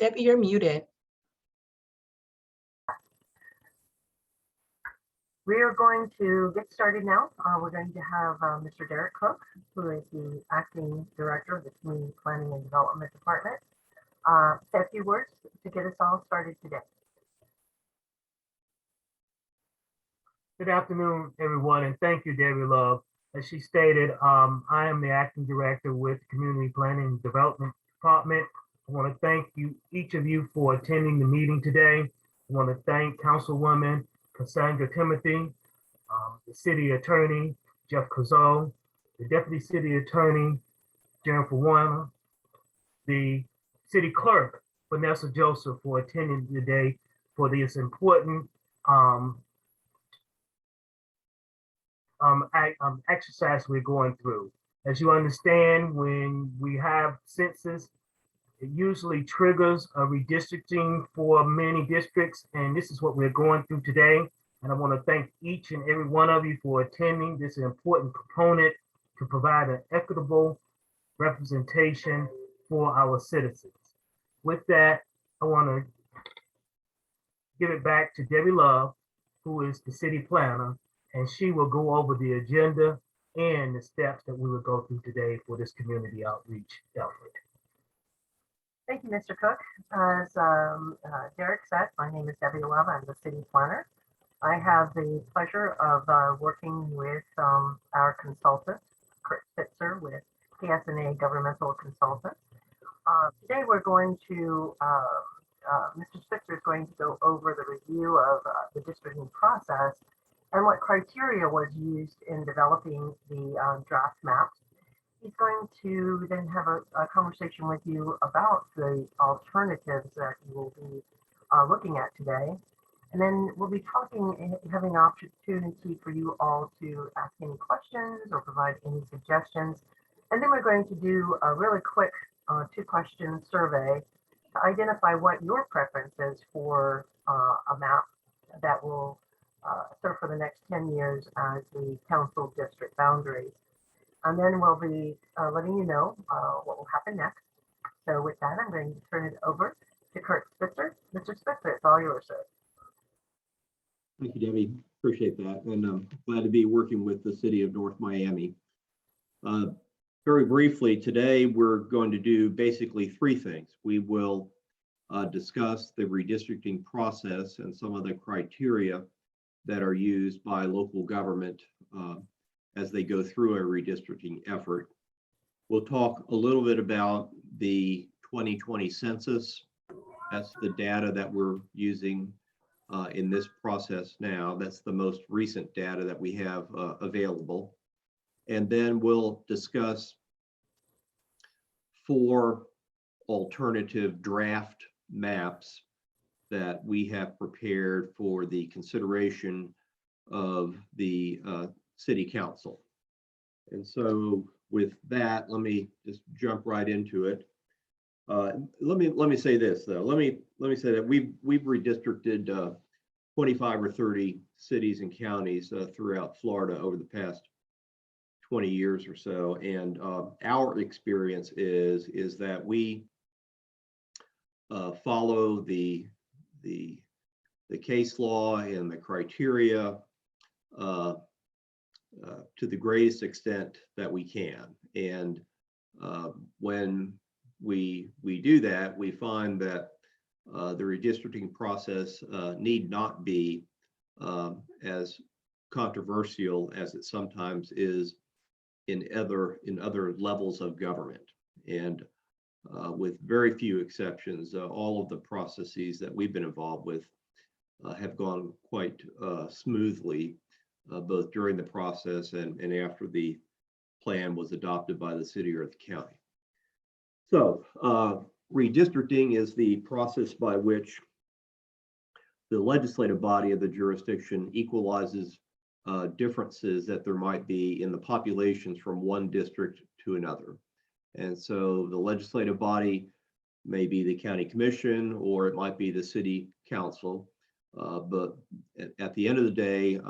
Debbie, you're muted. We are going to get started now. We're going to have Mr. Derek Cook, who is the Acting Director of the Community Planning and Development Department, say a few words to get us all started today. Good afternoon, everyone, and thank you, Debbie Love. As she stated, I am the Acting Director with the Community Planning and Development Department. I want to thank you, each of you, for attending the meeting today. I want to thank Councilwoman Cassandra Timothy, the City Attorney, Jeff Cazot, the Deputy City Attorney, Jennifer Warner, the City Clerk, Vanessa Joseph, for attending today for this important exercise we're going through. As you understand, when we have census, it usually triggers a redistricting for many districts, and this is what we're going through today. And I want to thank each and every one of you for attending. This is an important component to provide an equitable representation for our citizens. With that, I want to give it back to Debbie Love, who is the city planner, and she will go over the agenda and the steps that we will go through today for this community outreach effort. Thank you, Mr. Cook. As Derek said, my name is Debbie Love. I'm the city planner. I have the pleasure of working with our consultant, Kurt Spitzer, with PSNA Governmental Consultants. Today we're going to, Mr. Spitzer is going to go over the review of the districting process and what criteria was used in developing the draft maps. He's going to then have a conversation with you about the alternatives that you will be looking at today. And then we'll be talking, having an opportunity for you all to ask any questions or provide any suggestions. And then we're going to do a really quick 2-question survey to identify what your preference is for a map that will serve for the next 10 years as the council district boundaries. And then we'll be letting you know what will happen next. So with that, I'm going to turn it over to Kurt Spitzer. Mr. Spitzer, it's all yours, sir. Thank you, Debbie. Appreciate that. And I'm glad to be working with the city of North Miami. Very briefly, today we're going to do basically 3 things. We will discuss the redistricting process and some of the criteria that are used by local government as they go through a redistricting effort. We'll talk a little bit about the 2020 census. That's the data that we're using in this process now. That's the most recent data that we have available. And then we'll discuss 4 alternative draft maps that we have prepared for the consideration of the City Council. And so with that, let me just jump right into it. Let me say this though. Let me say that we've redistricted 25 or 30 cities and counties throughout Florida over the past 20 years or so, and our experience is that we follow the case law and the criteria to the greatest extent that we can. And when we do that, we find that the redistricting process need not be as controversial as it sometimes is in other levels of government. And with very few exceptions, all of the processes that we've been involved with have gone quite smoothly, both during the process and after the plan was adopted by the city or the county. So redistricting is the process by which the legislative body of the jurisdiction equalizes differences that there might be in the populations from one district to another. And so the legislative body may be the county commission, or it might be the city council. But at the end of the day,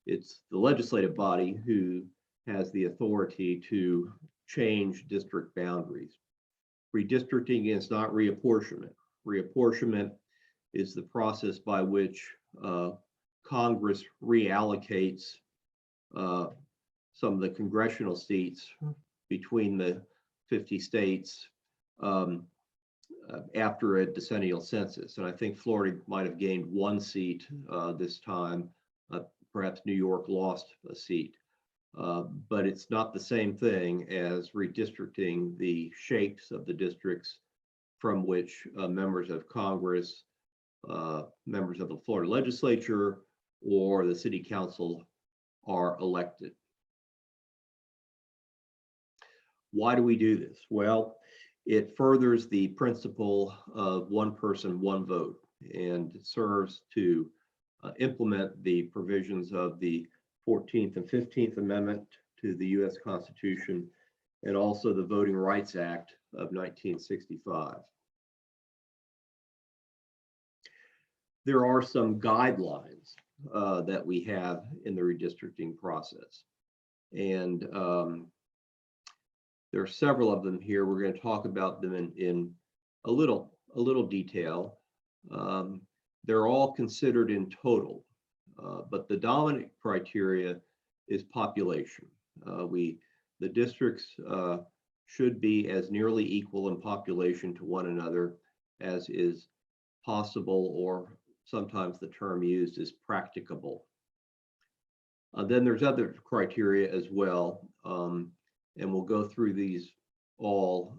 it's the legislative body who has the authority to change district boundaries. Redistricting is not reapportionment. Reapportionment is the process by which Congress reallocates some of the congressional seats between the 50 states after a decennial census. And I think Florida might have gained 1 seat this time. Perhaps New York lost a seat. But it's not the same thing as redistricting the shapes of the districts from which members of Congress, members of the Florida legislature, or the city council are elected. Why do we do this? Well, it furthers the principle of one person, one vote, and it serves to implement the provisions of the 14th and 15th Amendment to the U.S. Constitution, and also the Voting Rights Act of 1965. There are some guidelines that we have in the redistricting process. And there are several of them here. We're going to talk about them in a little detail. They're all considered in total, but the dominant criteria is population. The districts should be as nearly equal in population to one another as is possible, or sometimes the term used is practicable. Then there's other criteria as well, and we'll go through these all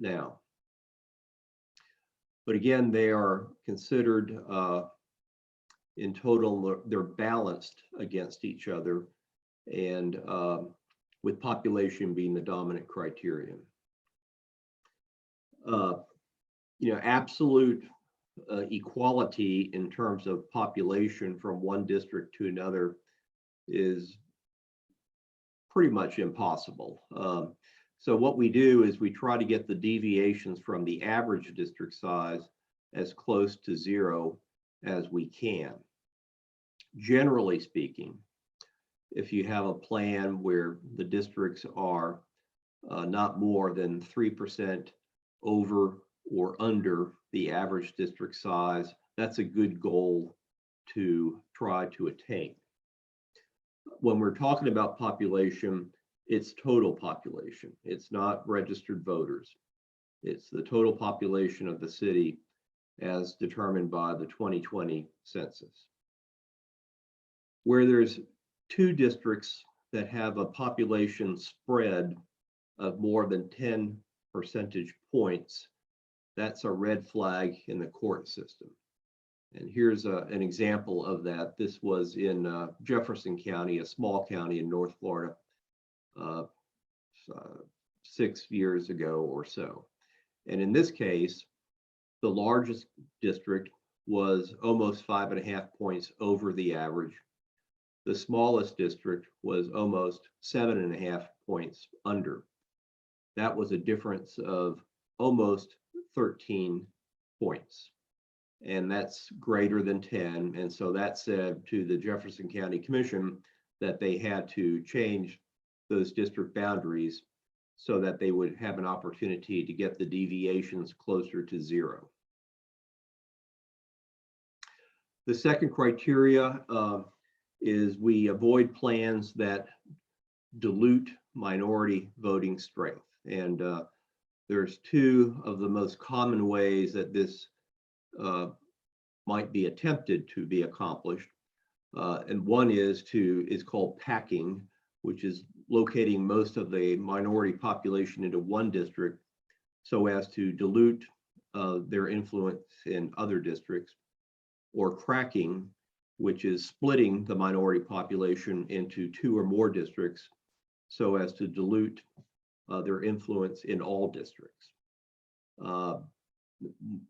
now. But again, they are considered in total, they're balanced against each other, and with population being the dominant criterion. Absolute equality in terms of population from one district to another is pretty much impossible. So what we do is we try to get the deviations from the average district size as close to 0 as we can. Generally speaking, if you have a plan where the districts are not more than 3% over or under the average district size, that's a good goal to try to attain. When we're talking about population, it's total population. It's not registered voters. It's the total population of the city as determined by the 2020 census. Where there's 2 districts that have a population spread of more than 10 percentage points, that's a red flag in the court system. And here's an example of that. This was in Jefferson County, a small county in North Florida, 6 years ago or so. And in this case, the largest district was almost 5.5 points over the average. The smallest district was almost 7.5 points under. That was a difference of almost 13 points. And that's greater than 10. And so that said to the Jefferson County Commission that they had to change those district boundaries so that they would have an opportunity to get the deviations closer to 0. The second criteria is we avoid plans that dilute minority voting strength. And there's 2 of the most common ways that this might be attempted to be accomplished. And one is called packing, which is locating most of the minority population into one district so as to dilute their influence in other districts, or cracking, which is splitting the minority population into 2 or more districts so as to dilute their influence in all districts.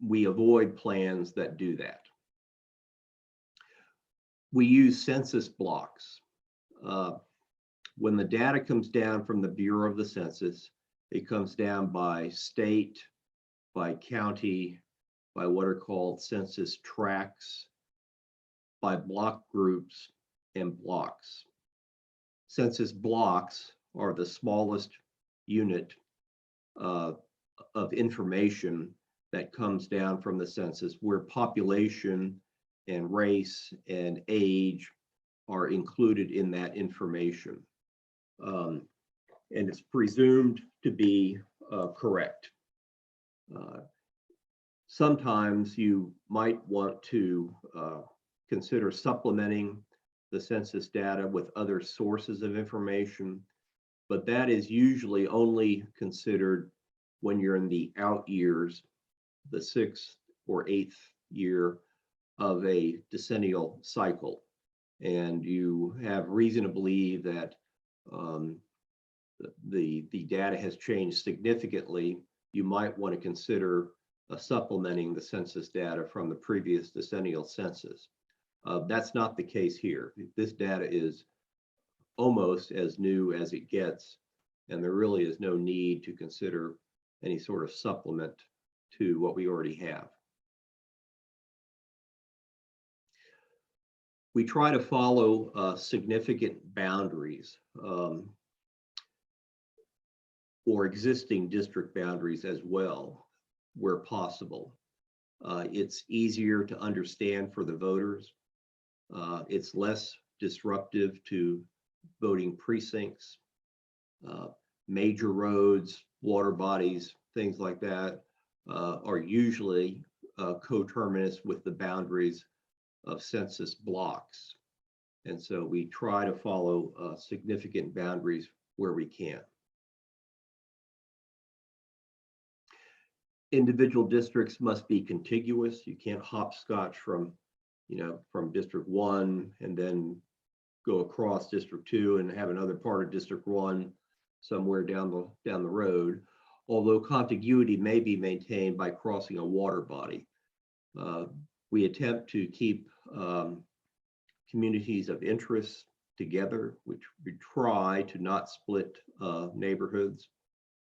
We avoid plans that do that. We use census blocks. When the data comes down from the Bureau of the Census, it comes down by state, by county, by what are called census tracts, by block groups and blocks. Census blocks are the smallest unit of information that comes down from the census, where population and race and age are included in that information. And it's presumed to be correct. Sometimes you might want to consider supplementing the census data with other sources of information, but that is usually only considered when you're in the out years, the 6th or 8th year of a decennial cycle, and you have reason to believe that the data has changed significantly. You might want to consider supplementing the census data from the previous decennial census. That's not the case here. This data is almost as new as it gets, and there really is no need to consider any sort of supplement to what we already have. We try to follow significant boundaries or existing district boundaries as well, where possible. It's easier to understand for the voters. It's less disruptive to voting precincts. Major roads, water bodies, things like that are usually coterminous with the boundaries of census blocks. And so we try to follow significant boundaries where we can. Individual districts must be contiguous. You can't hopscotch from District 1 and then go across District 2 and have another part of District 1 somewhere down the road, although contiguity may be maintained by crossing a water body. We attempt to keep communities of interest together, which we try to not split neighborhoods,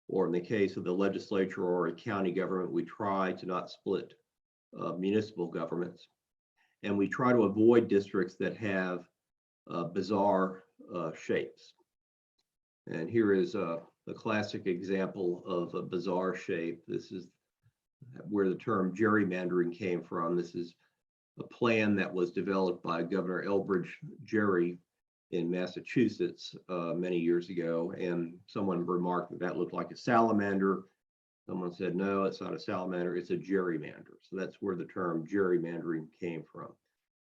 or in the case of the legislature or a county government, we try to not split municipal governments. And we try to avoid districts that have bizarre shapes. And here is the classic example of a bizarre shape. This is where the term gerrymandering came from. This is a plan that was developed by Governor Elbridge Gerry in Massachusetts many years ago. And someone remarked that that looked like a salamander. Someone said, no, it's not a salamander, it's a gerrymander. So that's where the term gerrymandering came from.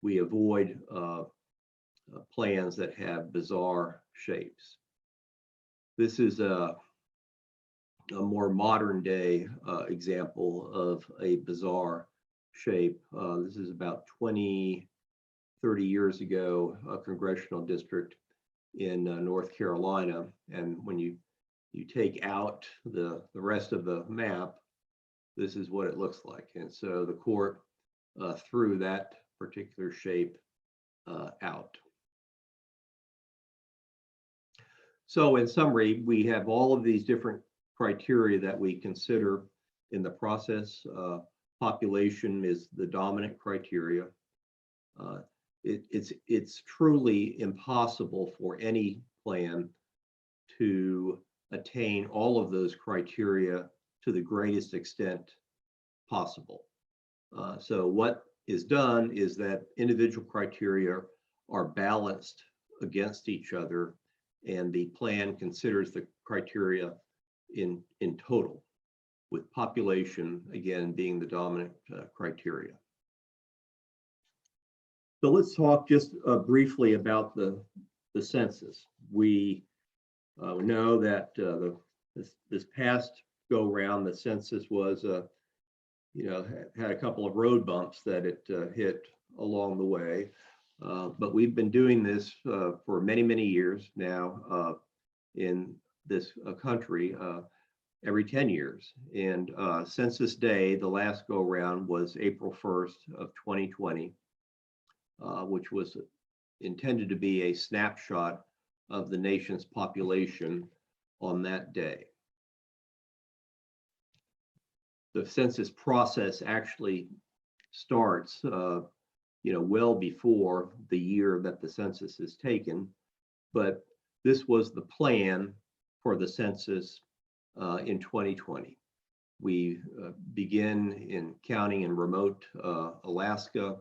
We avoid plans that have bizarre shapes. This is a more modern day example of a bizarre shape. This is about 20, 30 years ago, a congressional district in North Carolina. And when you take out the rest of the map, this is what it looks like. And so the court threw that particular shape out. So in summary, we have all of these different criteria that we consider in the process. Population is the dominant criteria. It's truly impossible for any plan to attain all of those criteria to the greatest extent possible. So what is done is that individual criteria are balanced against each other, and the plan considers the criteria in total, with population again being the dominant criteria. So let's talk just briefly about the census. We know that this past go round, the census was had a couple of road bumps that it hit along the way. But we've been doing this for many, many years now in this country, every 10 years. And Census Day, the last go round, was April 1st of 2020, which was intended to be a snapshot of the nation's population on that day. The census process actually starts well before the year that the census is taken, but this was the plan for the census in 2020. We begin in counting in remote Alaska.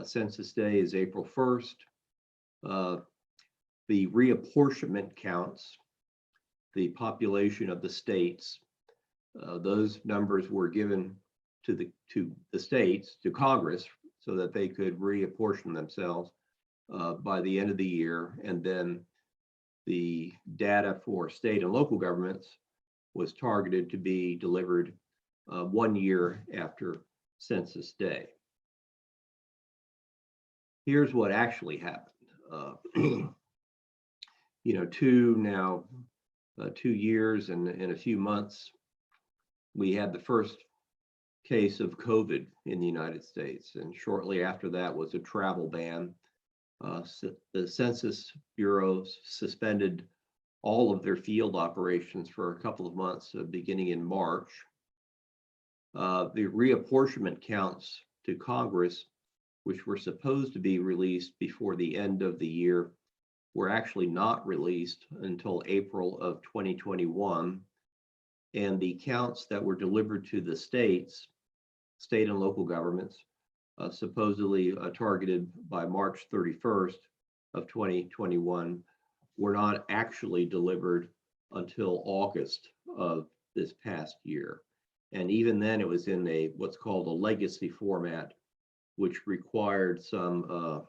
Census Day is April 1st. The reapportionment counts the population of the states. Those numbers were given to the states, to Congress, so that they could reapportion themselves by the end of the year. And then the data for state and local governments was targeted to be delivered 1 year after Census Day. Here's what actually happened. You know, 2 years and a few months, we had the first case of COVID in the United States. And shortly after that was a travel ban. The Census Bureau suspended all of their field operations for a couple of months, beginning in March. The reapportionment counts to Congress, which were supposed to be released before the end of the year, were actually not released until April of 2021. And the counts that were delivered to the states, state and local governments, supposedly targeted by March 31st of 2021, were not actually delivered until August of this past year. And even then it was in what's called a legacy format, which required some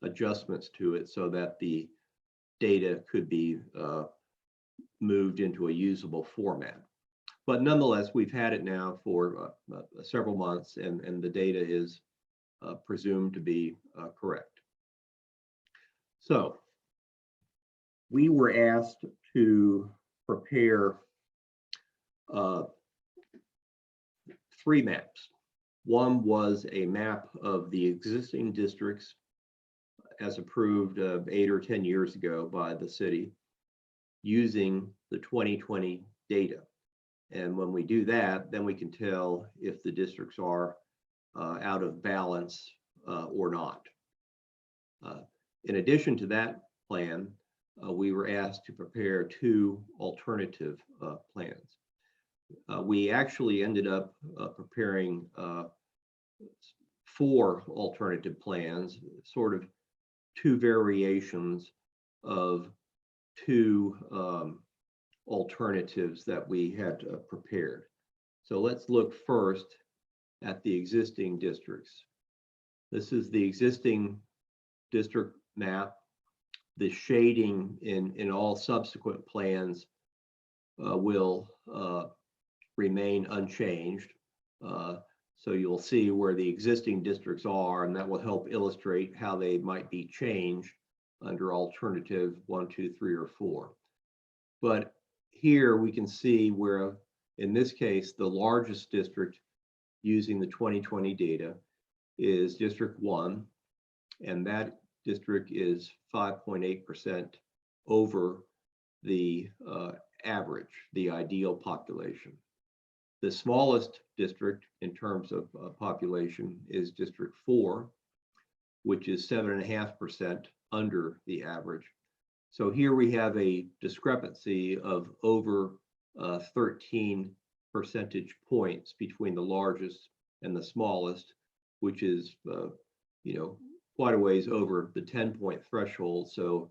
adjustments to it so that the data could be moved into a usable format. But nonetheless, we've had it now for several months, and the data is presumed to be correct. So we were asked to prepare 3 maps. One was a map of the existing districts as approved 8 or 10 years ago by the city using the 2020 data. And when we do that, then we can tell if the districts are out of balance or not. In addition to that plan, we were asked to prepare 2 alternative plans. We actually ended up preparing 4 alternative plans, sort of 2 variations of 2 alternatives that we had prepared. So let's look first at the existing districts. This is the existing district map. The shading in all subsequent plans will remain unchanged. So you'll see where the existing districts are, and that will help illustrate how they might be changed under alternative 1, 2, 3, or 4. But here we can see where, in this case, the largest district using the 2020 data is District 1, and that district is 5.8% over the average, the ideal population. The smallest district in terms of population is District 4, which is 7.5% under the average. So here we have a discrepancy of over 13 percentage points between the largest and the smallest, which is quite a ways over the 10-point threshold. So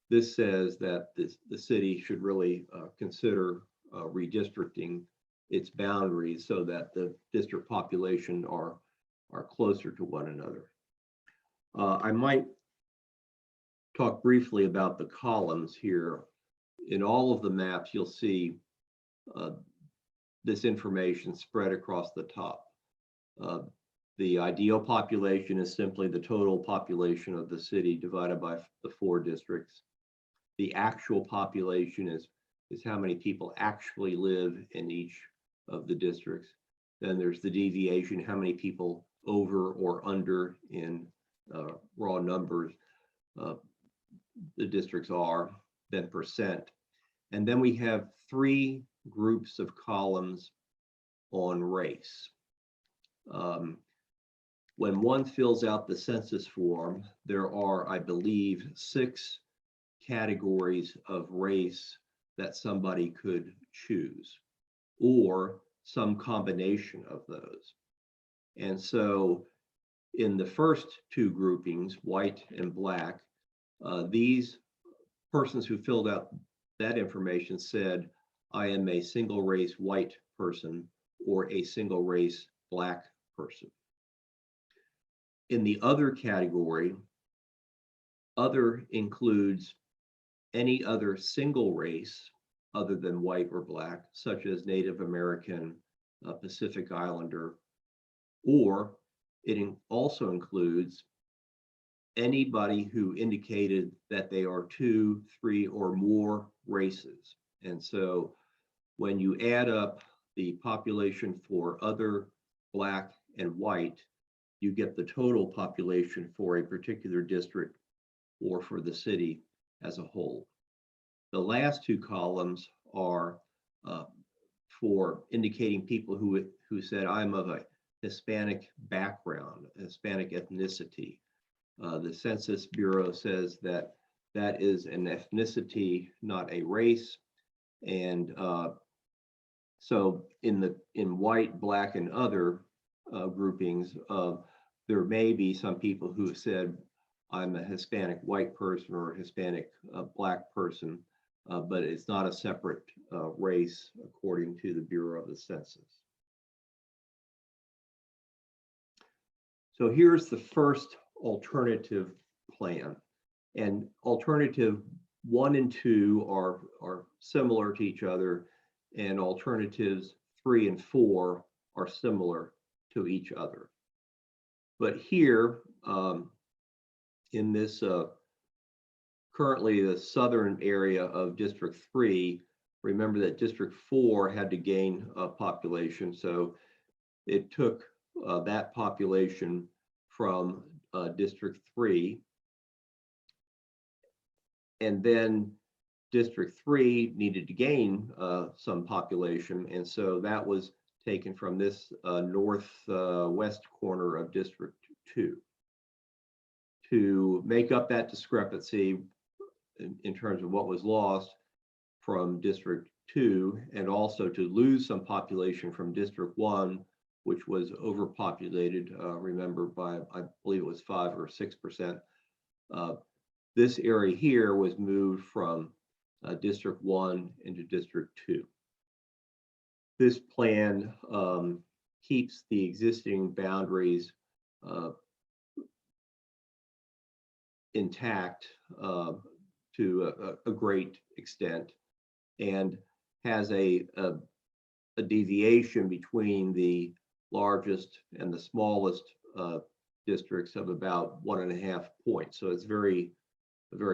this says that the city should really consider redistricting its boundaries so that the district population are closer to one another. I might talk briefly about the columns here. In all of the maps, you'll see this information spread across the top. The ideal population is simply the total population of the city divided by the 4 districts. The actual population is how many people actually live in each of the districts. Then there's the deviation, how many people over or under in raw numbers the districts are, then percent. And then we have 3 groups of columns on race. When one fills out the census form, there are, I believe, 6 categories of race that somebody could choose. Or some combination of those. And so in the first two groupings, white and black, these persons who filled out that information said, I am a single race white person or a single race black person. In the other category, other includes any other single race other than white or black, such as Native American, Pacific Islander, or it also includes anybody who indicated that they are 2, 3, or more races. And so when you add up the population for other black and white, you get the total population for a particular district or for the city as a whole. The last two columns are for indicating people who said, I'm of a Hispanic background, Hispanic ethnicity. The Census Bureau says that that is an ethnicity, not a race. And so in white, black, and other groupings, there may be some people who have said, I'm a Hispanic white person or a Hispanic black person, but it's not a separate race according to the Bureau of the Census. So here's the first alternative plan. And alternative 1 and 2 are similar to each other, and alternatives 3 and 4 are similar to each other. But here, in this currently the southern area of District 3, remember that District 4 had to gain a population, so it took that population from District 3, and then District 3 needed to gain some population, and so that was taken from this northwest corner of District 2. To make up that discrepancy in terms of what was lost from District 2, and also to lose some population from District 1, which was overpopulated, remember, by, I believe it was 5 or 6%. This area here was moved from District 1 into District 2. This plan keeps the existing boundaries intact to a great extent, and has a deviation between the largest and the smallest districts of about 1.5 points. So it's a very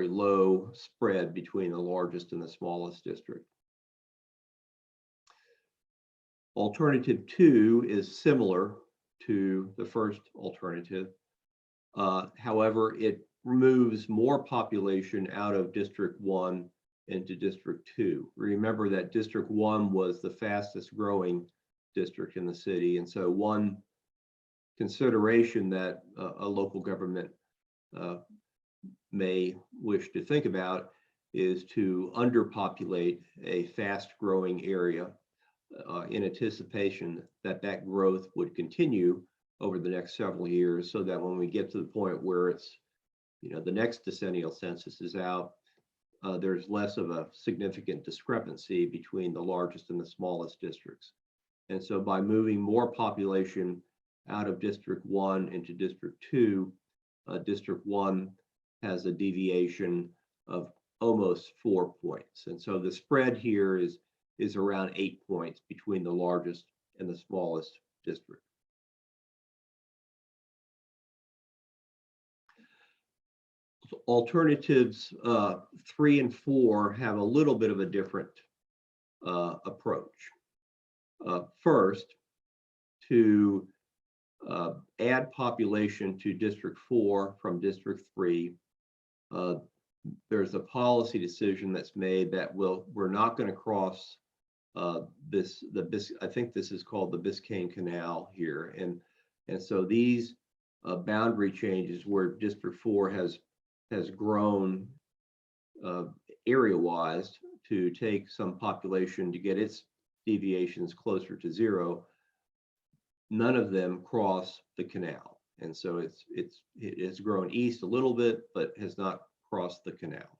low spread between the largest and the smallest district. Alternative 2 is similar to the first alternative. However, it removes more population out of District 1 into District 2. Remember that District 1 was the fastest growing district in the city. And so one consideration that a local government may wish to think about is to underpopulate a fast growing area in anticipation that that growth would continue over the next several years, so that when we get to the point where it's, the next decennial census is out, there's less of a significant discrepancy between the largest and the smallest districts. And so by moving more population out of District 1 into District 2, District 1 has a deviation of almost 4 points. And so the spread here is around 8 points between the largest and the smallest district. Alternatives 3 and 4 have a little bit of a different approach. First, to add population to District 4 from District 3, there's a policy decision that's made that we're not going to cross I think this is called the Biscayne Canal here, and so these boundary changes where District 4 has grown area-wise to take some population to get its deviations closer to 0, none of them cross the canal. And so it has grown east a little bit, but has not crossed the canal.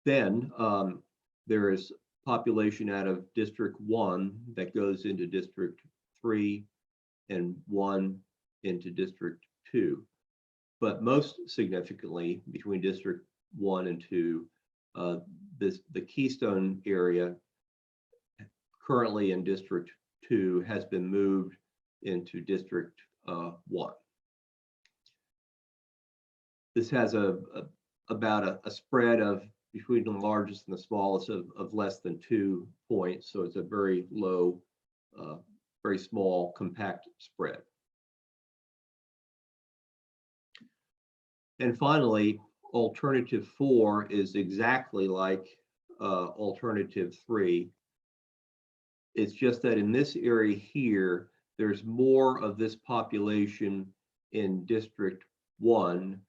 Then there is population out of District 1 that goes into District 3 and 1 into District 2. But most significantly, between District 1 and 2, the Keystone area currently in District 2 has been moved into District 1. This has about a spread of between the largest and the smallest of less than 2 points. So it's a very low, very small, compact spread. And finally, alternative 4 is exactly like alternative 3. It's just that in this area here, there's more of this population in District 1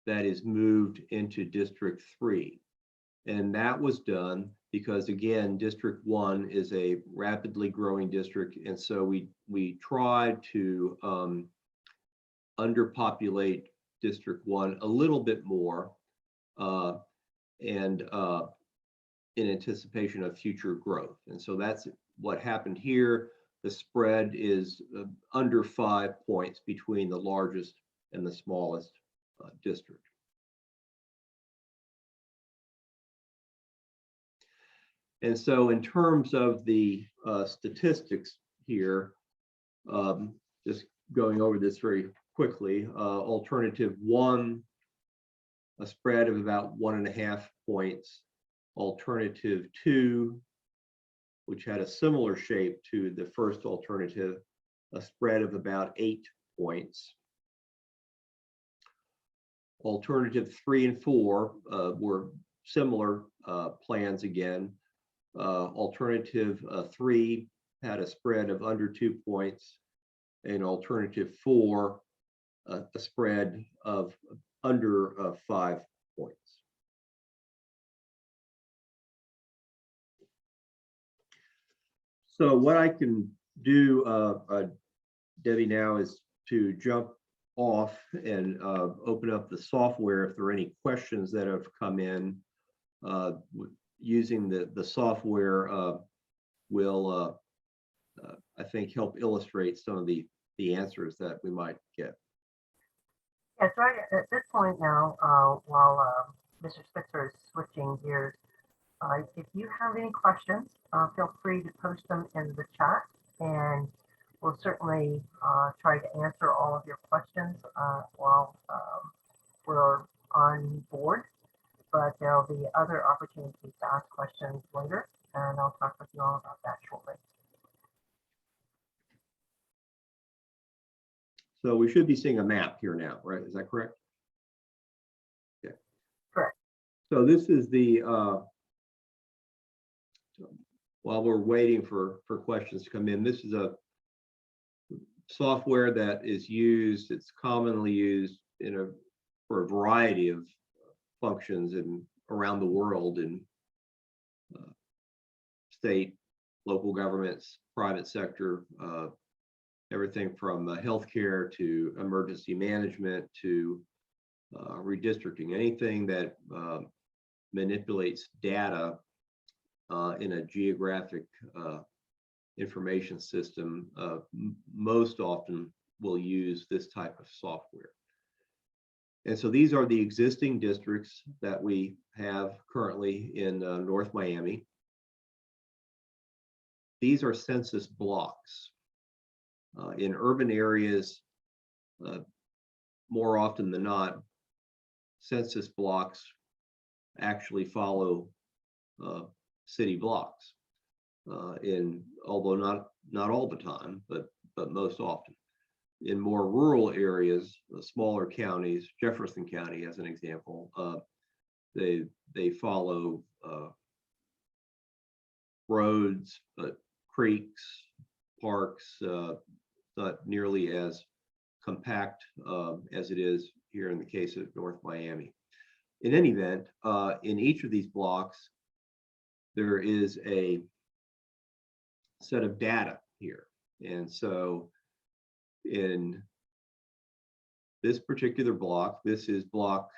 that is moved into District 3. And that was done because, again, District 1 is a rapidly growing district. And so we tried to underpopulate District 1 a little bit more and in anticipation of future growth. And so that's what happened here. The spread is under 5 points between the largest and the smallest district. And so in terms of the statistics here, just going over this very quickly, alternative 1, a spread of about 1.5 points. Alternative 2, which had a similar shape to the first alternative, a spread of about 8 points. Alternative 3 and 4 were similar plans again. Alternative 3 had a spread of under 2 points, and alternative 4 a spread of under 5 points. So what I can do, Debbie, now is to jump off and open up the software if there are any questions that have come in. Using the software will, I think, help illustrate some of the answers that we might get. Yes, right at this point now, while Mr. Spitzer is switching gears, if you have any questions, feel free to post them in the chat, and we'll certainly try to answer all of your questions while we're on board. But there'll be other opportunities to ask questions later, and I'll talk with you all about that shortly. So we should be seeing a map here now, right? Is that correct? Yeah. Correct. So this is the, while we're waiting for questions to come in, this is a software that is used, it's commonly used for a variety of functions and around the world in state, local governments, private sector, everything from healthcare to emergency management to redistricting, anything that manipulates data in a geographic information system, most often will use this type of software. And so these are the existing districts that we have currently in North Miami. These are census blocks. In urban areas, more often than not, census blocks actually follow city blocks, although not all the time, but most often. In more rural areas, smaller counties, Jefferson County as an example, they follow roads, creeks, parks, not nearly as compact as it is here in the case of North Miami. In any event, in each of these blocks, there is a set of data here. And so in this particular block, this is block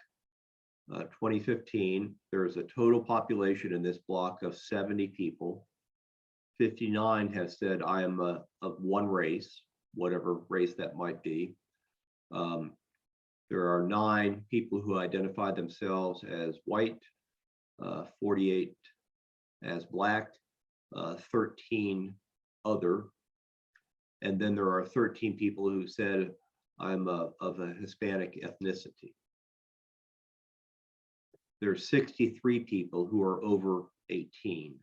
2015, there's a total population in this block of 70 people. 59 have said, I am of one race, whatever race that might be. There are 9 people who identify themselves as white, 48 as black, 13 other. And then there are 13 people who said, I'm of a Hispanic ethnicity. There's 63 people who are over 18.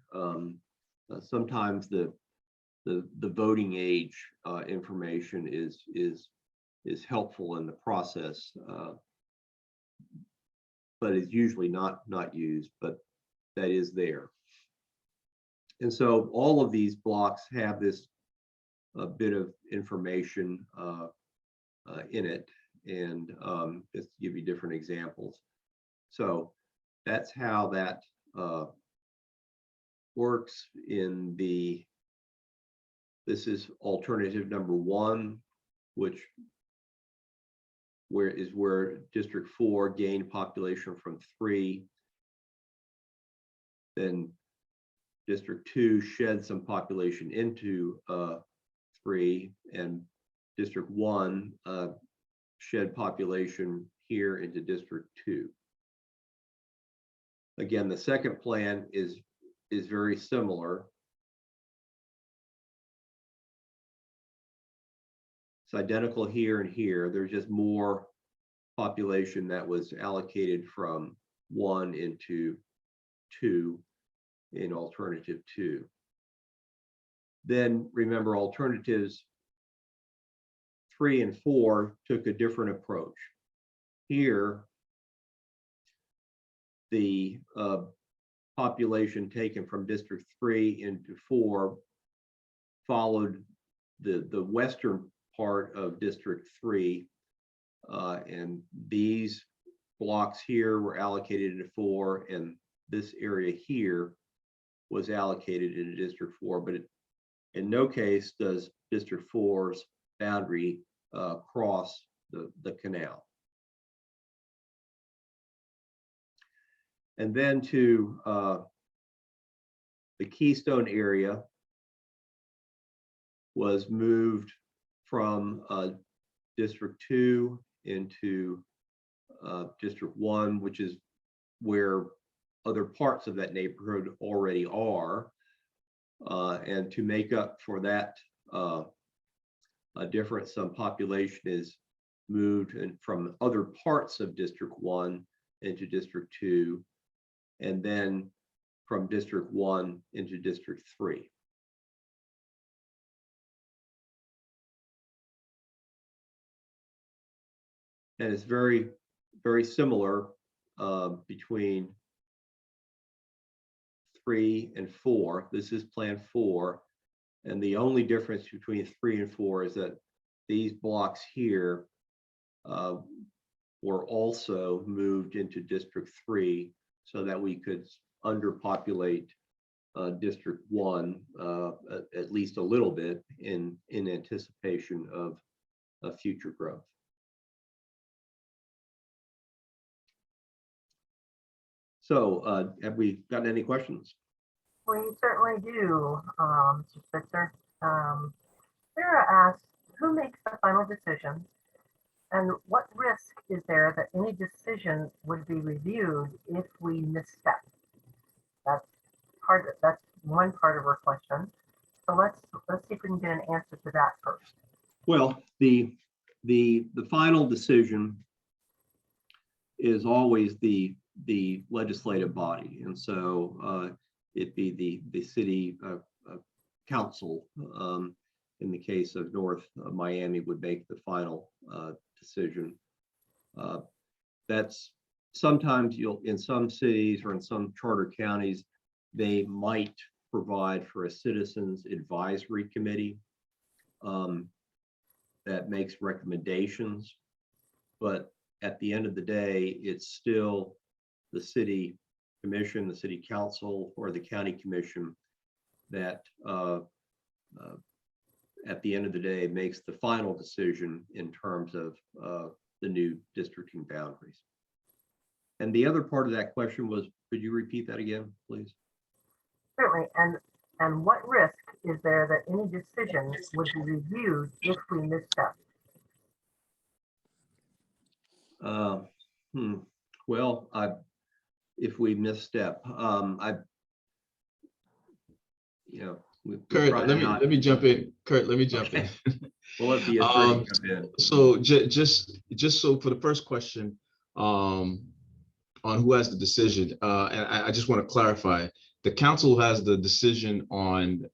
Sometimes the voting age information is helpful in the process, but is usually not used, but that is there. And so all of these blocks have this bit of information in it, and just to give you different examples. So that's how that works in the, this is alternative number 1, which where District 4 gained population from 3. Then District 2 shed some population into 3, and District 1 shed population here into District 2. Again, the second plan is very similar. It's identical here and here. There's just more population that was allocated from 1 into 2 in alternative 2. Then remember, alternatives 3 and 4 took a different approach. Here, the population taken from District 3 into 4 followed the western part of District 3, and these blocks here were allocated into 4, and this area here was allocated into District 4, but in no case does District 4's boundary cross the canal. And then to the Keystone area was moved from District 2 into District 1, which is where other parts of that neighborhood already are. And to make up for that difference, some population is moved from other parts of District 1 into District 2, and then from District 1 into District 3. And it's very, very similar between 3 and 4. This is Plan 4. And the only difference between 3 and 4 is that these blocks here were also moved into District 3 so that we could underpopulate District 1 at least a little bit in anticipation of future growth. So have we gotten any questions? We certainly do, Mr. Spitzer. Sarah asks, who makes the final decision? And what risk is there that any decision would be reviewed if we misstep? That's one part of her question. So let's see if we can get an answer to that first. Well, the final decision is always the legislative body, and so it'd be the city council. In the case of North Miami, would make the final decision. That's sometimes in some cities or in some charter counties, they might provide for a citizens advisory committee that makes recommendations, but at the end of the day, it's still the city commission, the city council, or the county commission that at the end of the day, makes the final decision in terms of the new districting boundaries. And the other part of that question was, could you repeat that again, please? Certainly. And what risk is there that any decision would be reviewed if we misstep? Well, if we misstep, Kurt, let me jump in. Kurt, let me jump in. We'll let the attorney jump in. So just so for the first question, on who has the decision, and I just want to clarify, the council has the decision on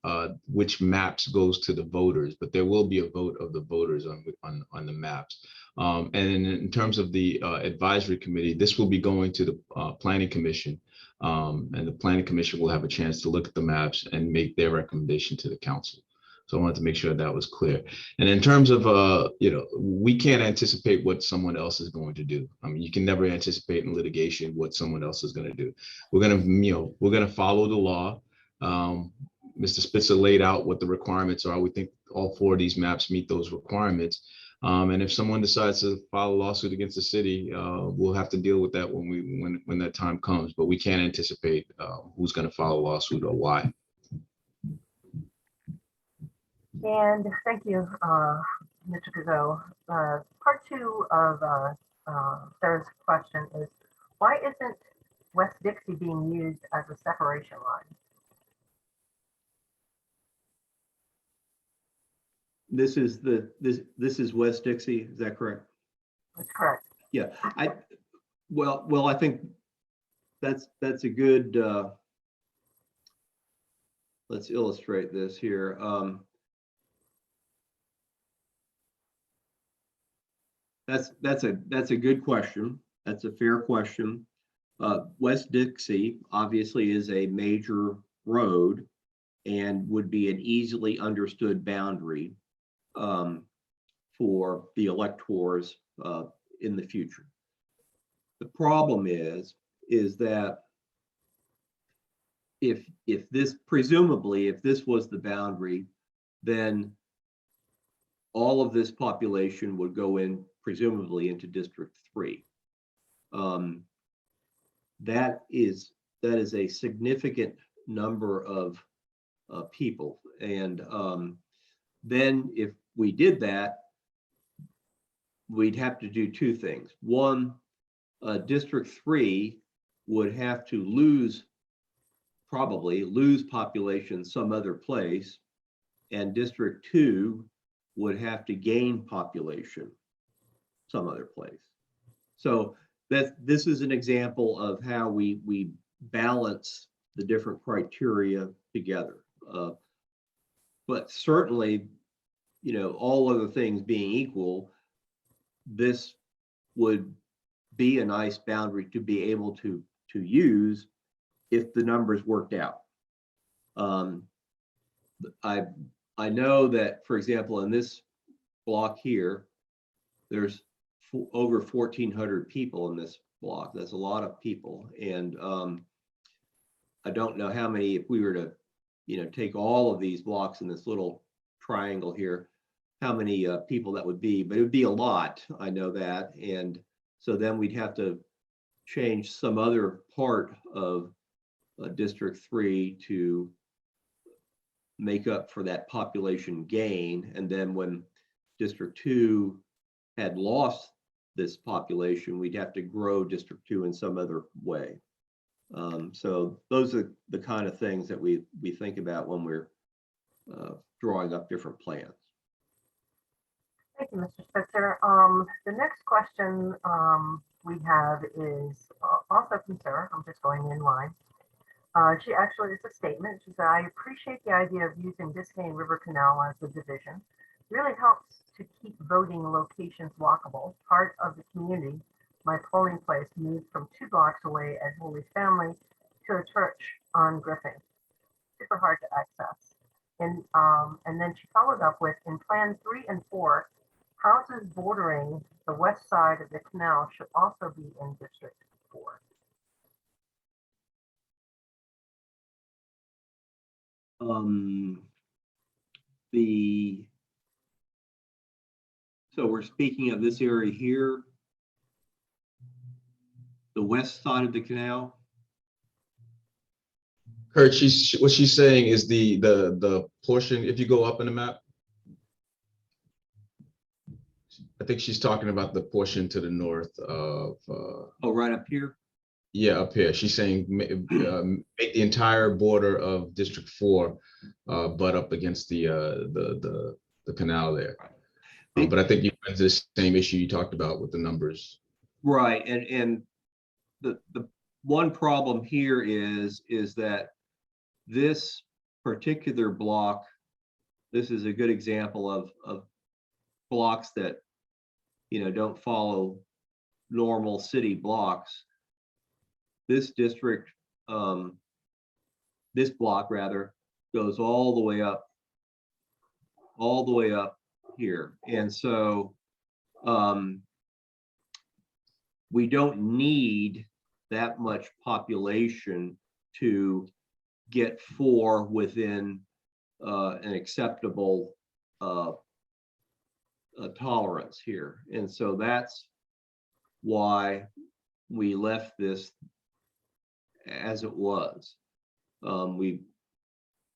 which maps goes to the voters, but there will be a vote of the voters on the maps. And in terms of the advisory committee, this will be going to the planning commission, and the planning commission will have a chance to look at the maps and make their recommendation to the council. So I wanted to make sure that was clear. And in terms of, we can't anticipate what someone else is going to do. I mean, you can never anticipate in litigation what someone else is going to do. We're going to follow the law. Mr. Spitzer laid out what the requirements are. We think all 4 of these maps meet those requirements. And if someone decides to file a lawsuit against the city, we'll have to deal with that when that time comes. But we can't anticipate who's going to file a lawsuit or why. And thank you, Mr. Gazzo. Part 2 of Sarah's question is, why isn't West Dixie being used as a separation line? This is West Dixie, is that correct? That's correct. Yeah, well, I think that's a good, let's illustrate this here. That's a good question. That's a fair question. West Dixie obviously is a major road and would be an easily understood boundary for the electors in the future. The problem is that if this was the boundary, then all of this population would go in presumably into District 3. That is a significant number of people, and then if we did that, we'd have to do 2 things. One, District 3 would have to probably lose population some other place, and District 2 would have to gain population some other place. So this is an example of how we balance the different criteria together. But certainly, all other things being equal, this would be a nice boundary to be able to use if the numbers worked out. I know that, for example, in this block here, there's over 1,400 people in this block. That's a lot of people. And I don't know how many, if we were to, take all of these blocks in this little triangle here, how many people that would be, but it would be a lot. I know that. And so then we'd have to change some other part of District 3 to make up for that population gain. And then when District 2 had lost this population, we'd have to grow District 2 in some other way. So those are the kind of things that we think about when we're drawing up different plans. Thank you, Mr. Spitzer. The next question we have is also from Sarah. I'm just going in line. She actually, it's a statement. She said, I appreciate the idea of using Biscayne River Canal as the division. Really helps to keep voting locations walkable. Part of the community, my polling place moved from 2 blocks away at Holy Family to a church on Griffin. Super hard to access. And then she followed up with, in Plan 3 and 4, houses bordering the west side of the canal should also be in District 4. So we're speaking of this area here, the west side of the canal. Kurt, what she's saying is the portion, if you go up in the map, I think she's talking about the portion to the north of, Oh, right up here. yeah, up here. She's saying make the entire border of District 4 butt up against the canal there. But I think you went to the same issue you talked about with the numbers. Right, and the one problem here is that this particular block, this is a good example of blocks that, you know, don't follow normal city blocks. This district, this block rather, goes all the way up here. And so we don't need that much population to get 4 within an acceptable tolerance here. And so that's why we left this as it was. We,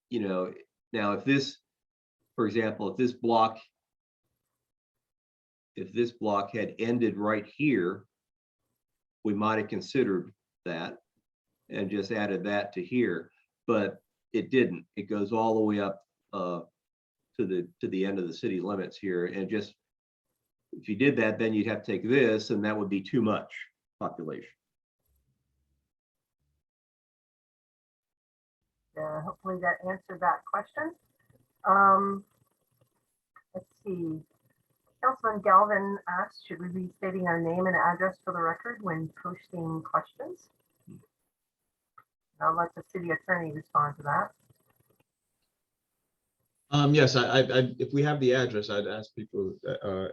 you know, now if this, for example, if this block had ended right here, we might have considered that and just added that to here, but it didn't. It goes all the way up to the end of the city limits here. And just, if you did that, then you'd have to take this, and that would be too much population. Hopefully that answered that question. Let's see. Councilman Galvin asked, should we be stating our name and address for the record when posting questions? I'll let the city attorney respond to that. Yes, if we have the address, I'd ask people,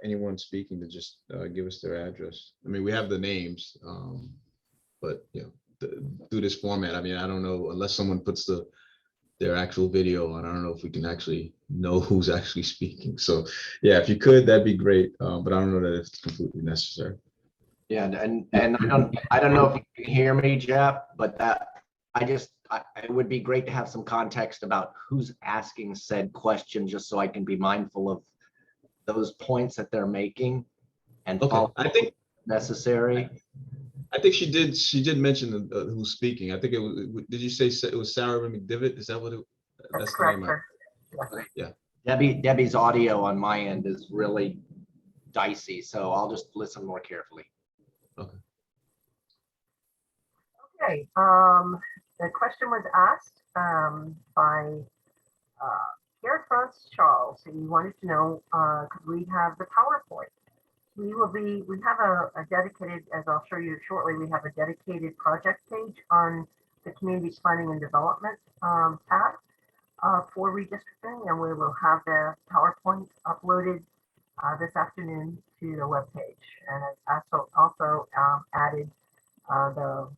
anyone speaking, to just give us their address. I mean, we have the names, but you know, through this format, I mean, I don't know, unless someone puts their actual video on, I don't know if we can actually know who's actually speaking. So yeah, if you could, that'd be great. But I don't know that it's completely necessary. Yeah, and I don't know if you can hear me, Jeff, but it would be great to have some context about who's asking said question, just so I can be mindful of those points that they're making and Okay, I think necessary. I think she did mention who's speaking. I think it was, did you say it was Sarah McDivitt? Is that what it? That's correct, sir. Yeah. Debbie's audio on my end is really dicey, so I'll just listen more carefully. Okay. Okay. The question was asked by Pierre France Charles. He wanted to know, could we have the PowerPoint? We have a dedicated, as I'll show you shortly, we have a dedicated project page on the Community Planning and Development tab for redistricting, and we will have the PowerPoint uploaded this afternoon to the webpage. And it's also added the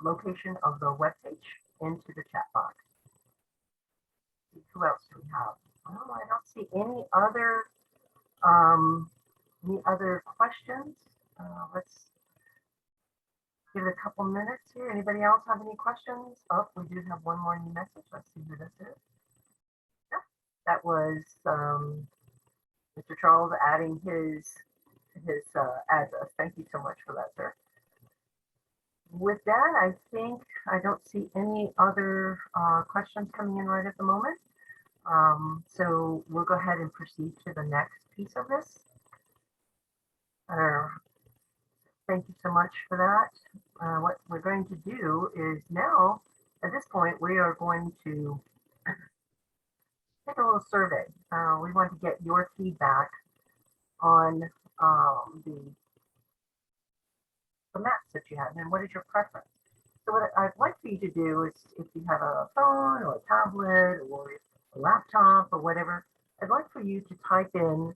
location of the webpage into the chat box. Who else do we have? Well, I don't see any other questions. Let's give it a couple minutes here. Anybody else have any questions? Oh, we do have one more new message. Let's see who this is. Yeah, that was Mr. Charles adding his address. Thank you so much for that, sir. With that, I think I don't see any other questions coming in right at the moment. So we'll go ahead and proceed to the next piece of this. Thank you so much for that. What we're going to do is now, at this point, we are going to take a little survey. We want to get your feedback on the maps that you have and what is your preference. So what I'd like for you to do is, if you have a phone or a tablet or a laptop or whatever, I'd like for you to type in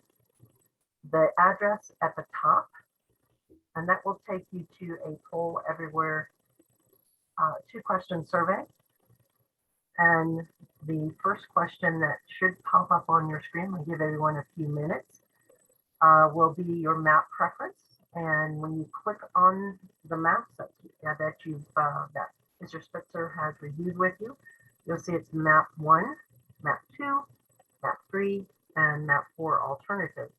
the address at the top, and that will take you to a poll everywhere 2-question survey. And the first question that should pop up on your screen, I'll give everyone a few minutes, will be your map preference. And when you click on the maps that that Mr. Spitzer has reviewed with you, you'll see it's map 1, map 2, map 3, and map 4 alternative.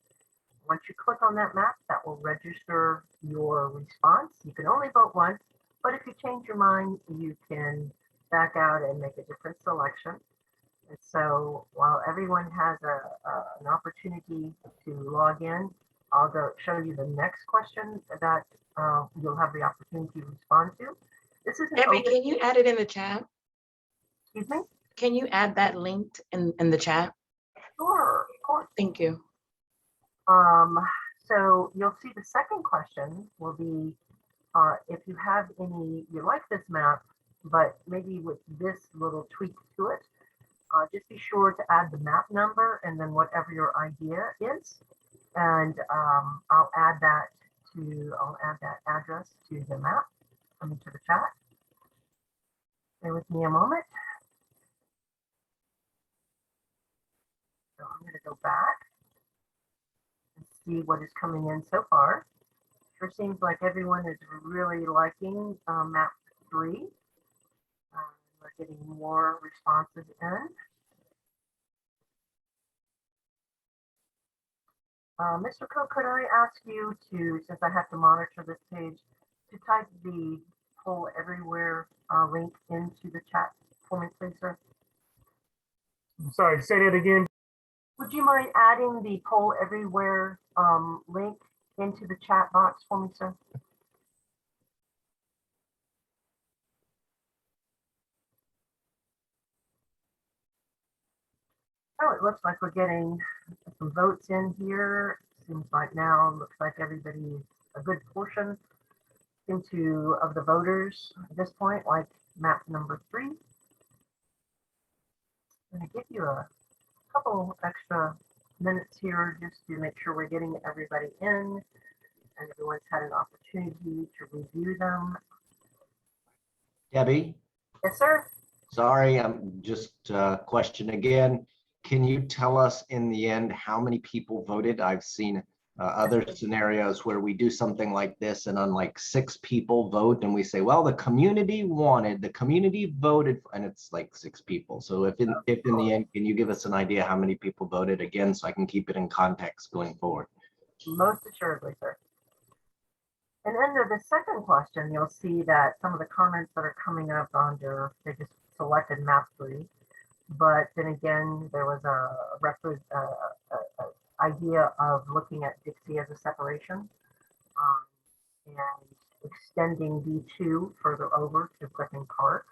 Once you click on that map, that will register your response. You can only vote once, but if you change your mind, you can back out and make a different selection. And so while everyone has an opportunity to log in, I'll go show you the next question that you'll have the opportunity to respond to. This is an Debbie, open, can you add it in the chat? excuse me? Can you add that link in the chat? Sure, of course. Thank you. So you'll see the second question will be, if you have any, you like this map, but maybe with this little tweak to it, just be sure to add the map number and then whatever your idea is. And I'll add that address to the map, to the chat. Stay with me a moment. So I'm going to go back and see what is coming in so far. Sure seems like everyone is really liking map 3. We're getting more responses in. Mr. Coe, could I ask you to, since I have to monitor this page, to type the poll everywhere link into the chat for me, please, sir? I'm sorry, say that again. Would you mind adding the poll everywhere link into the chat box for me, sir? Oh, it looks like we're getting some votes in here. Seems like now, looks like everybody, a good portion of the voters at this point, like map number 3. I'm going to give you a couple extra minutes here just to make sure we're getting everybody in and everyone's had an opportunity to review them. Debbie, Yes, sir. sorry, I'm just question again. Can you tell us in the end how many people voted? I've seen other scenarios where we do something like this and unlike 6 people vote and we say, well, the community voted, and it's like 6 people. So if in the end, can you give us an idea how many people voted again so I can keep it in context going forward? Most assuredly, sir. And under the second question, you'll see that some of the comments that are coming up under, they just selected map 3. But then again, there was a idea of looking at Dixie as a separation and extending D2 further over to Griffin Park.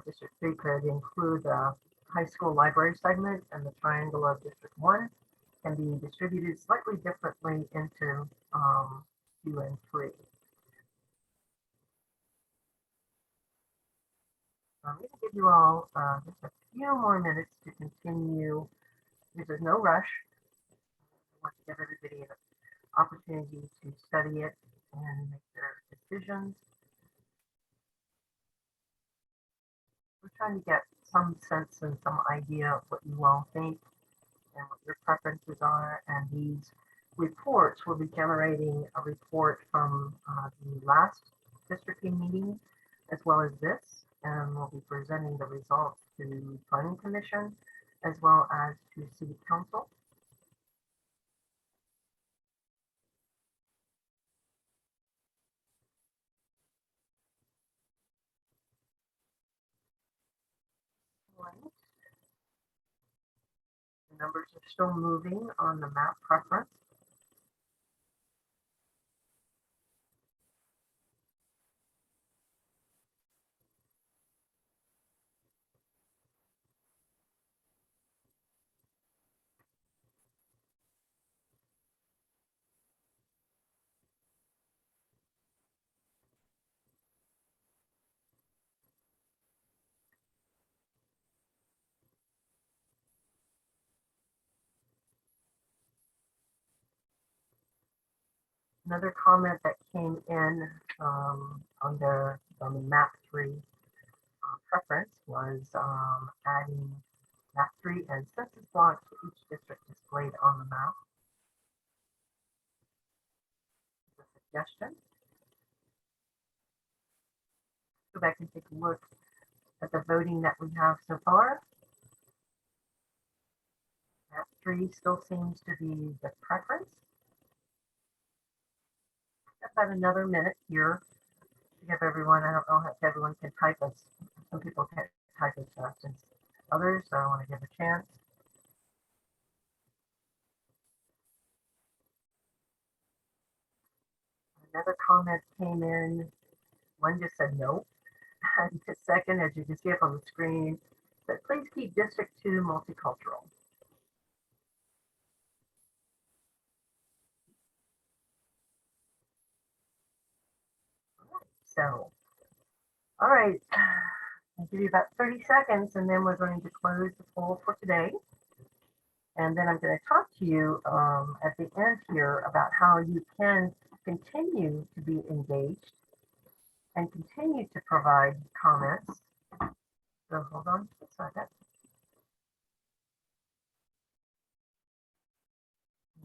District 3 could include the high school library segment, and the triangle of District 1 can be distributed slightly differently into 2 and 3. I'm going to give you all just a few more minutes to continue. There's no rush. I want to give everybody an opportunity to study it and make their decisions. We're trying to get some sense and some idea of what you all think and what your preferences are. And these reports will be generating a report from the last districting meeting as well as this. And we'll be presenting the results to Planning Commission as well as to City Council. Right. The numbers are still moving on the map preference. Another comment that came in on the map 3 preference was adding map 3 and census blocks to each district displayed on the map. A suggestion. Go back and take a look at the voting that we have so far. Map 3 still seems to be the preference. About another minute here to give everyone, I don't know if everyone can type as, some people can't type as fast as others, so I want to give a chance. Another comment came in, one just said no. And the second, as you can see up on the screen, said please keep District 2 multicultural. So, all right, I'll give you about 30 seconds and then we're going to close the poll for today. And then I'm going to talk to you at the end here about how you can continue to be engaged and continue to provide comments. So hold on a second.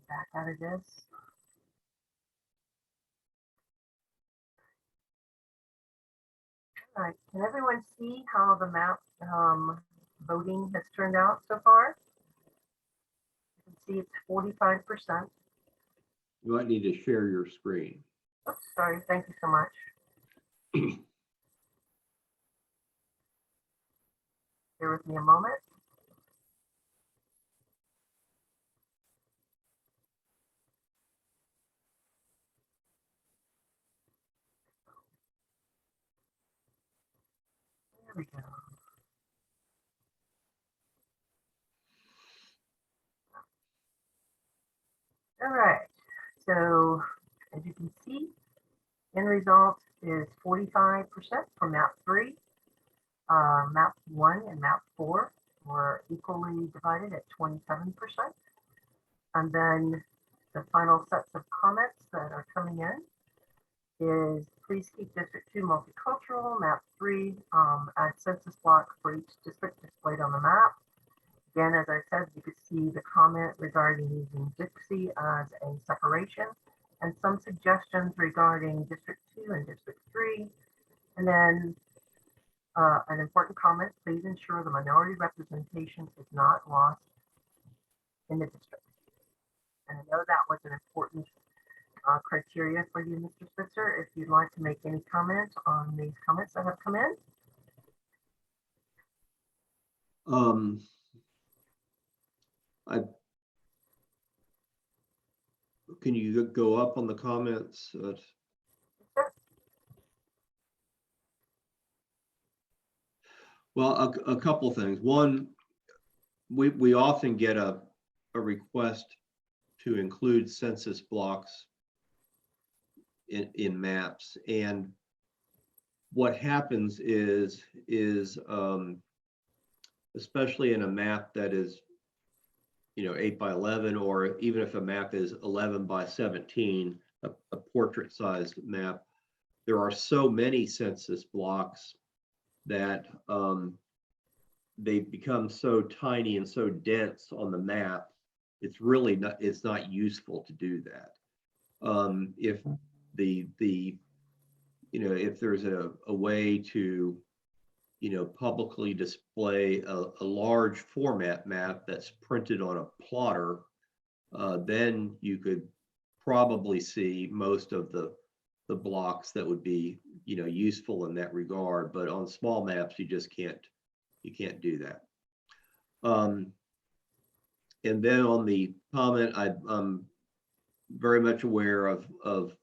Back out of this. All right, can everyone see how the map voting has turned out so far? You can see it's 45%. You might need to share your screen. Oops, sorry, thank you so much. Bear with me a moment. There we go. All right, so as you can see, end result is 45% for map 3. Map 1 and map 4 were equally divided at 27%. And then the final sets of comments that are coming in is please keep District 2 multicultural, map 3, add census block for each district displayed on the map. Again, as I said, you could see the comment regarding using Dixie as a separation and some suggestions regarding District 2 and District 3. And then an important comment, please ensure the minority representation is not lost in the district. And I know that was an important criteria for you, Mr. Spitzer. If you'd like to make any comment on these comments that have come in. Can you go up on the comments? Sure. Well, a couple things. One, we often get a request to include census blocks in maps, and what happens is especially in a map that is 8 by 11, or even if a map is 11 by 17, a portrait sized map, there are so many census blocks that they become so tiny and so dense on the map, it's really not, it's not useful to do that. If if there's a way to publicly display a large format map that's printed on a plotter, then you could probably see most of the blocks that would be useful in that regard. But on small maps, you just can't do that. And then on the comment, I'm very much aware of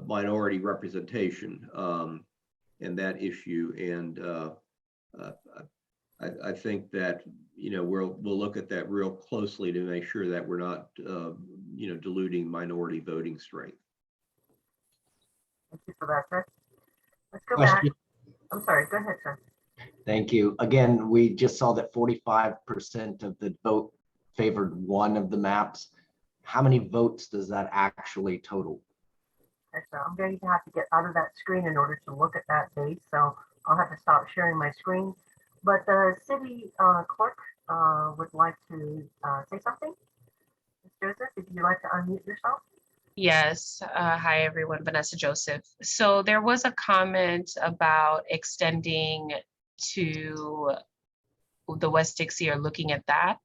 minority representation and that issue, and I think that we'll look at that real closely to make sure that we're not diluting minority voting strength. Thank you for that, sir. Let's go back. I'm sorry, go ahead, sir. Thank you. Again, we just saw that 45% of the vote favored one of the maps. How many votes does that actually total? Okay, so I'm going to have to get out of that screen in order to look at that base. So I'll have to stop sharing my screen. But the city clerk would like to say something. Ms. Joseph, if you'd like to unmute yourself. Yes. Hi, everyone. Vanessa Joseph. So there was a comment about extending to the West Dixie or looking at that.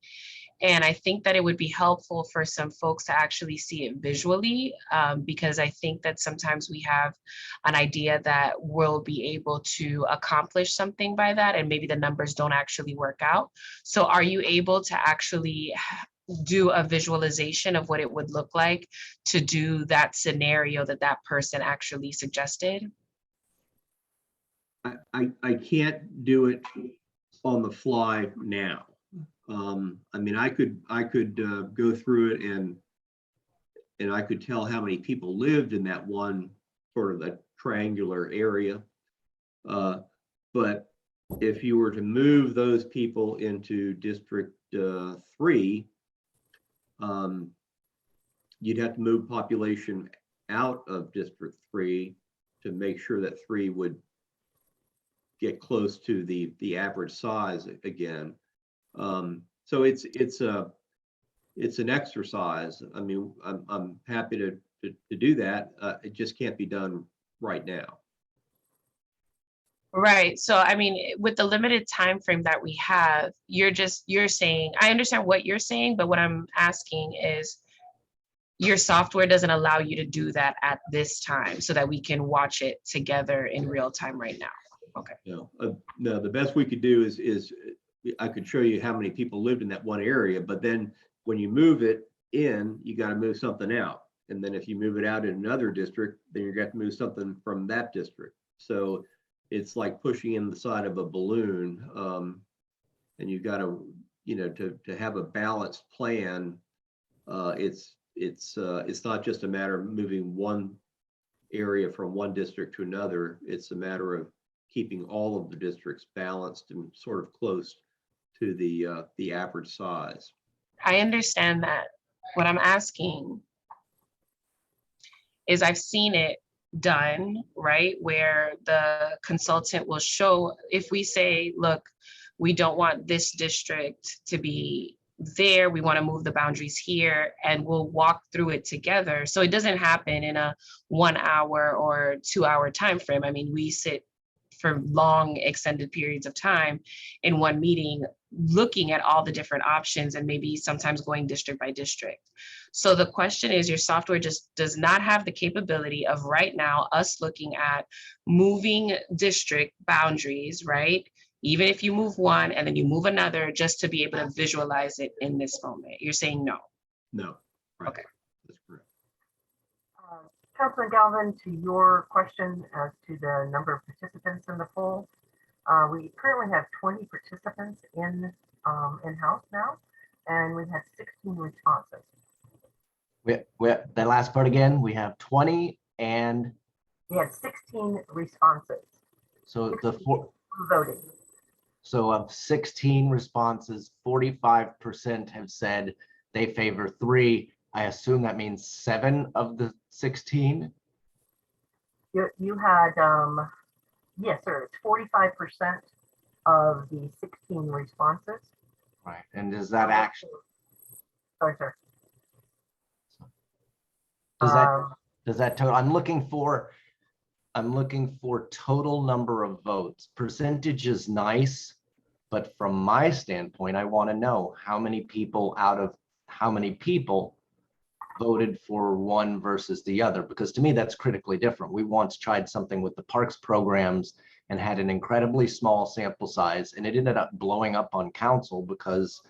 And I think that it would be helpful for some folks to actually see it visually, because I think that sometimes we have an idea that we'll be able to accomplish something by that, and maybe the numbers don't actually work out. So are you able to actually do a visualization of what it would look like to do that scenario that that person actually suggested? I can't do it on the fly now. I mean, I could go through it and I could tell how many people lived in that one sort of a triangular area. But if you were to move those people into District 3, you'd have to move population out of District 3 to make sure that 3 would get close to the average size again. So it's an exercise. I mean, I'm happy to do that. It just can't be done right now. Right. So, I mean, with the limited time frame that we have, you're saying, I understand what you're saying, but what I'm asking is your software doesn't allow you to do that at this time so that we can watch it together in real time right now. Okay. No, no, the best we could do is I could show you how many people lived in that one area, but then when you move it in, you got to move something out. And then if you move it out in another district, then you're going to move something from that district. So it's like pushing in the side of a balloon. And you've got to, you know, to have a balanced plan. It's not just a matter of moving one area from one district to another. It's a matter of keeping all of the districts balanced and sort of close to the average size. I understand that. What I'm asking is I've seen it done, right? Where the consultant will show, if we say, look, we don't want this district to be there, we want to move the boundaries here, and we'll walk through it together. So it doesn't happen in a 1 hour or 2 hour time frame. I mean, we sit for long extended periods of time in one meeting, looking at all the different options and maybe sometimes going district by district. So the question is, your software just does not have the capability of right now us looking at moving district boundaries, right? Even if you move one and then you move another, just to be able to visualize it in this moment. You're saying no. No. Right. Okay. That's correct. Councilman Galvin, to your question as to the number of participants in the poll, we currently have 20 participants in-house now, and we've had 16 responses. The last part again, we have 20 and We had 16 responses. so 16 the four, who voted. so of 16 responses, 45% have said they favor 3. I assume that means 7 of the 16. You had, yes, sir, it's 45% of the 16 responses. Right. And does that actually, Sorry, sir. does that total, I'm looking for total number of votes. Percentage is nice, but from my standpoint, I want to know how many people voted for one versus the other, because to me, that's critically different. We once tried something with the parks programs and had an incredibly small sample size, and it ended up blowing up on council because,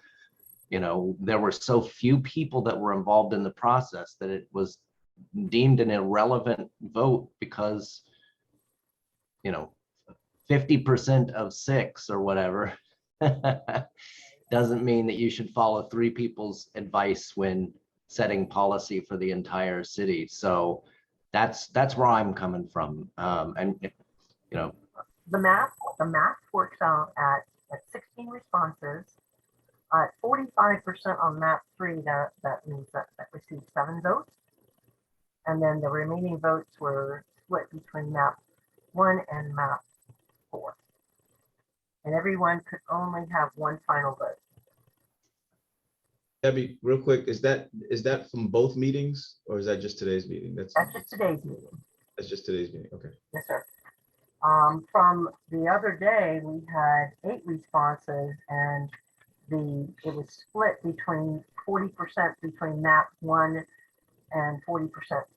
you know, there were so few people that were involved in the process that it was deemed an irrelevant vote because, you know, 50% of 6 or whatever doesn't mean that you should follow 3 people's advice when setting policy for the entire city. So that's where I'm coming from. And you know, the math works out at 16 responses. 45% on map 3, that means that received 7 votes. And then the remaining votes were split between map 1 and map 4. And everyone could only have one final vote. Debbie, real quick, is that from both meetings or is that just today's meeting? That's just today's meeting. That's just today's meeting. Okay. Yes, sir. From the other day, we had 8 responses, and it was split between 40% between map 1 and 40%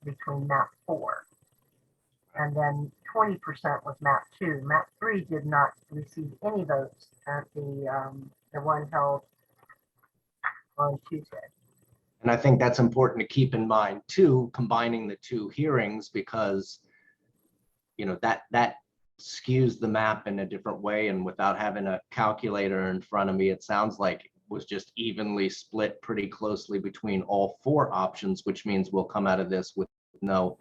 between map 4. And then 20% was map 2. Map 3 did not receive any votes at the one held on Tuesday. And I think that's important to keep in mind too, combining the 2 hearings, because that skews the map in a different way. And without having a calculator in front of me, it sounds like it was just evenly split pretty closely between all 4 options, which means we'll come out of this with no,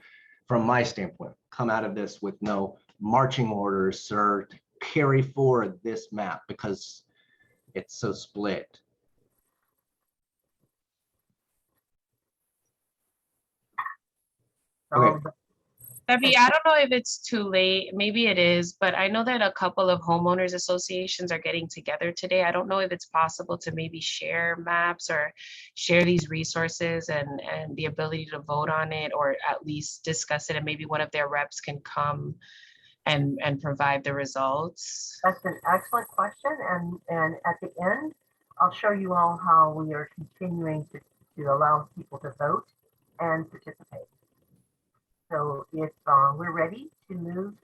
from my standpoint, come out of this with no marching orders or carry forward this map because it's so split. Okay. Debbie, I don't know if it's too late. Maybe it is, but I know that a couple of homeowners associations are getting together today. I don't know if it's possible to maybe share maps or share these resources and the ability to vote on it, or at least discuss it, and maybe one of their reps can come and provide the results. That's an excellent question. And at the end, I'll show you all how we are continuing to allow people to vote and participate. So if we're ready to move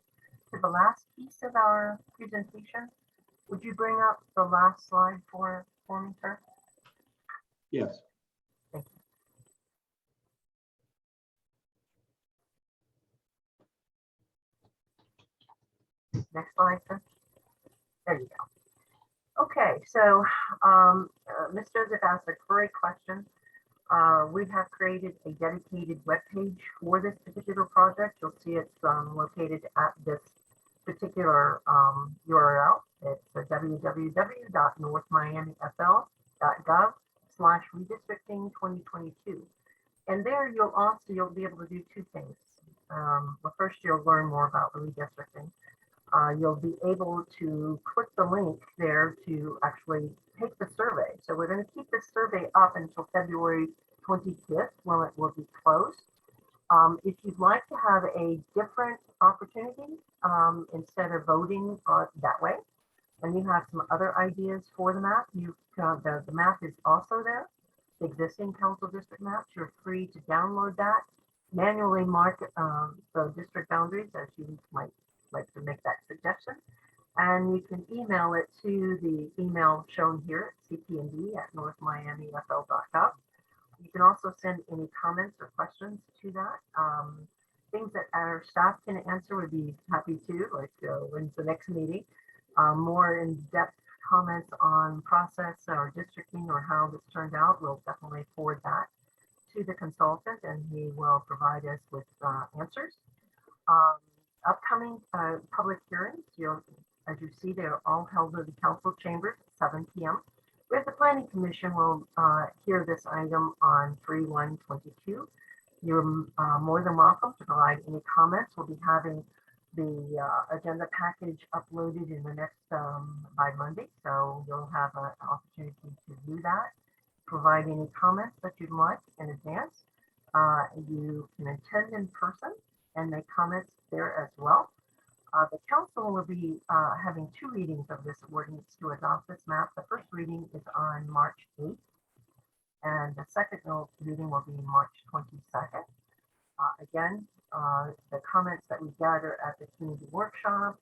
to the last piece of our presentation, would you bring up the last slide for me, sir? Yes. Thank you. Next slide, sir. There you go. Okay, so Ms. Joseph asked a great question. We have created a dedicated webpage for this particular project. You'll see it's located at this particular URL. It's www.northmiamifl.gov/redistricting2022. And there you'll be able to do 2 things. Well, first you'll learn more about the redistricting. You'll be able to click the link there to actually take the survey. So we're going to keep this survey up until February 25th when it will be closed. If you'd like to have a different opportunity instead of voting that way, and you have some other ideas for the map, the map is also there. The existing council district maps, you're free to download that, manually mark the district boundaries as you might like to make that suggestion. And you can email it to the email shown here at cpnd@northmiamifl.gov. You can also send any comments or questions to that. Things that our staff can answer would be happy to, like when's the next meeting. More in-depth comments on process or districting or how this turned out, we'll definitely forward that to the consultant and he will provide us with answers. Upcoming public hearings, as you see, they're all held in the council chambers at 7 p.m. With the Planning Commission will hear this item on 3/1/22. You're more than welcome to provide any comments. We'll be having the agenda package uploaded in the next by Monday, so you'll have an opportunity to do that. Provide any comments that you'd like in advance. You can attend in person and make comments there as well. The council will be having 2 readings of this ordinance to adopt this map. The first reading is on March 8th, and the second reading will be March 22nd. Again, the comments that we gather at the community workshop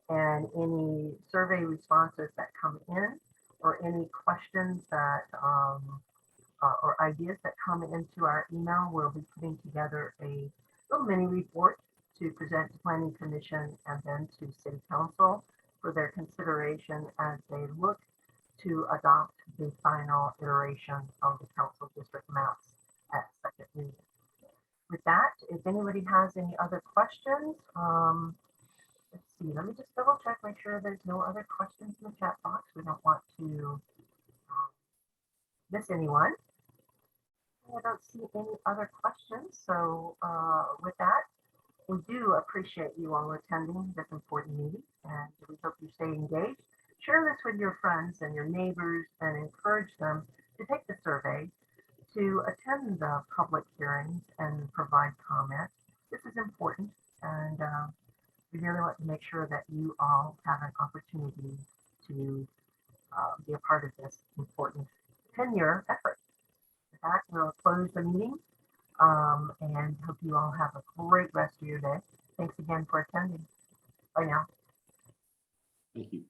and any survey responses that come in, or any questions that or ideas that come into our email, we'll be putting together a little mini report to present to Planning Commission and then to City Council for their consideration as they look to adopt the final iteration of the council district maps at second reading. With that, if anybody has any other questions, let's see, let me just double check, make sure there's no other questions in the chat box. We don't want to miss anyone. I don't see any other questions. So with that, We do appreciate you all attending this important meeting, and we hope you stay engaged. Share this with your friends and your neighbors and encourage them to take the survey, to attend the public hearings and provide comment. This is important, and we really want to make sure that you all have an opportunity to be a part of this important 10-year effort. With that, we'll close the meeting and hope you all have a great rest of your day. Thanks again for attending. Bye now. Thank you.